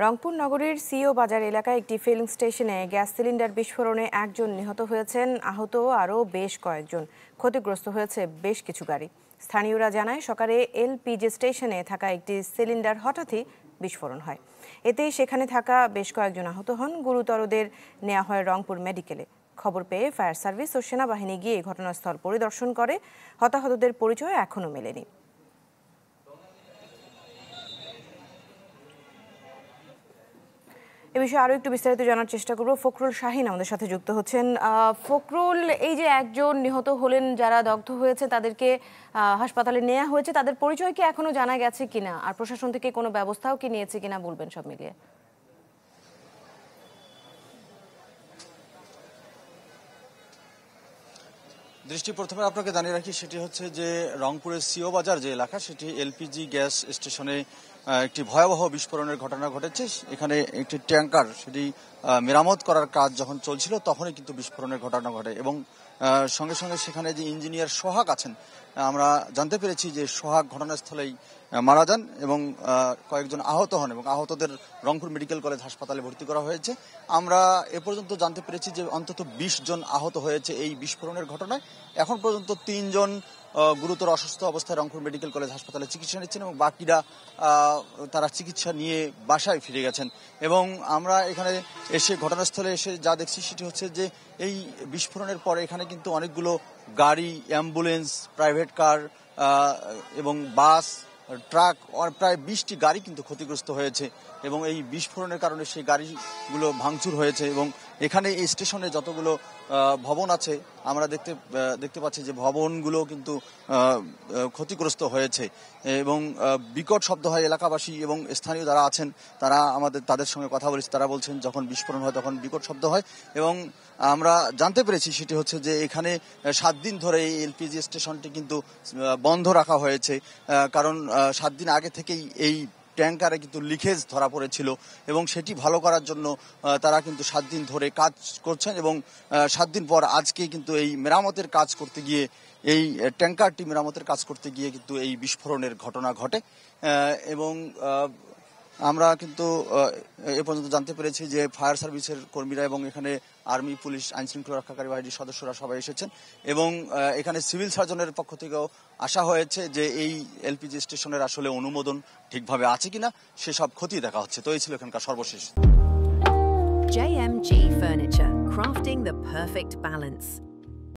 রংপুর নগরীর সিও বাজার এলাকায় একটি ফিলিং স্টেশনে গ্যাস সিলিন্ডার বিস্ফোরণে একজন নিহত হয়েছেন, আহত আরও বেশ কয়েকজন। ক্ষতিগ্রস্ত হয়েছে বেশ কিছু গাড়ি। স্থানীয়রা জানায় সকালে এলপিজি স্টেশনে থাকা একটি সিলিন্ডার হঠাৎই বিস্ফোরণ হয়। এতে সেখানে থাকা বেশ কয়েকজন আহত হন। গুরুতরদের নেওয়া হয় রংপুর মেডিকেলে। খবর পেয়ে ফায়ার সার্ভিস ও সেনাবাহিনী গিয়ে ঘটনাস্থল পরিদর্শন করে। হতাহতদের পরিচয় এখনও মেলেনি। এ বিষয়ে আরো একটু বিস্তারিত জানার চেষ্টা করব। ফখরুল শাহিন আমাদের সাথে যুক্ত হচ্ছেন। ফখরুল, এই যে একজন নিহত হলেন, যারা দগ্ধ হয়েছে তাদেরকে হাসপাতালে নেওয়া হয়েছে, তাদের পরিচয় কি এখনো জানা গেছে কিনা, আর প্রশাসন থেকে কোনো ব্যবস্থাও কি নিয়েছে কিনা বলবেন সব মিলিয়ে? দৃষ্টি, প্রথমে আপনাকে জানিয়ে রাখি, সেটি হচ্ছে যে রংপুরের সিও বাজার যে এলাকা, সেটি এলপিজি গ্যাস স্টেশনে একটি ভয়াবহ বিস্ফোরণের ঘটনা ঘটেছে। এখানে একটি ট্যাঙ্কার সেটি মেরামত করার কাজ যখন চলছিল তখনই কিন্তু বিস্ফোরণের ঘটনা ঘটে এবং সঙ্গে সঙ্গে সেখানে যে ইঞ্জিনিয়ার সোহাগ আছেন, আমরা জানতে পেরেছি যে সোহাগ ঘটনাস্থলেই মারা যান এবং কয়েকজন আহত হন এবং আহতদের রংপুর মেডিকেল কলেজ হাসপাতালে ভর্তি করা হয়েছে। আমরা এ পর্যন্ত জানতে পেরেছি যে অন্তত 20 জন আহত হয়েছে এই বিস্ফোরণের ঘটনায়। এখন পর্যন্ত 3 জন গুরুতর অসুস্থ অবস্থায় রংপুর মেডিকেল কলেজ হাসপাতালে চিকিৎসা নিচ্ছেন এবং বাকিরা তারা চিকিৎসা নিয়ে বাসায় ফিরে গেছেন। এবং আমরা এখানে এসে ঘটনাস্থলে এসে যা দেখছি সেটি হচ্ছে যে এই বিস্ফোরণের পরে এখানে কিন্তু অনেকগুলো গাড়ি, অ্যাম্বুলেন্স, প্রাইভেট কার এবং বাস, ট্রাক, প্রায় 20টি গাড়ি কিন্তু ক্ষতিগ্রস্ত হয়েছে এবং এই বিস্ফোরণের কারণে সেই গাড়িগুলো ভাঙচুর হয়েছে এবং এখানে এই স্টেশনে যতগুলো ভবন আছে আমরা দেখতে পাচ্ছি যে ভবনগুলো কিন্তু ক্ষতিগ্রস্ত হয়েছে এবং বিকট শব্দ হয়। এলাকাবাসী এবং স্থানীয় যারা আছেন তাদের সঙ্গে কথা বলেছি, তারা বলছেন যখন বিস্ফোরণ হয় তখন বিকট শব্দ হয় এবং আমরা জানতে পেরেছি সেটি হচ্ছে যে এখানে 7 দিন ধরে এই এলপিজি স্টেশনটি কিন্তু বন্ধ রাখা হয়েছে, কারণ 7 দিন আগে থেকেই এই ট্যাঙ্কারে কিন্তু লিকেজ ধরা পড়েছিল এবং সেটি ভালো করার জন্য তারা কিন্তু 7 দিন ধরে কাজ করছেন এবং 7 দিন পর আজকে কিন্তু এই মেরামতের কাজ করতে গিয়ে, এই ট্যাঙ্কারটি মেরামতের কাজ করতে গিয়ে কিন্তু এই বিস্ফোরণের ঘটনা ঘটে এবং আমরা কিন্তু এ পর্যন্ত জানতে পেরেছি যে ফায়ার সার্ভিসের কর্মীরা এবং এখানে আর্মি, পুলিশ, আইন শৃঙ্খলা রক্ষাকারী বাহিনীর সদস্যরা সবাই এসেছেন এবং এখানে সিভিল সার্জনের পক্ষ থেকেও আসা হয়েছে যে এই এলপিজি স্টেশনের আসলে অনুমোদন ঠিকভাবে আছে কিনা সেসব খতিয়ে দেখা হচ্ছে। তো এই ছিল এখানকার সর্বশেষ। JMG Furniture, crafting the perfect balance.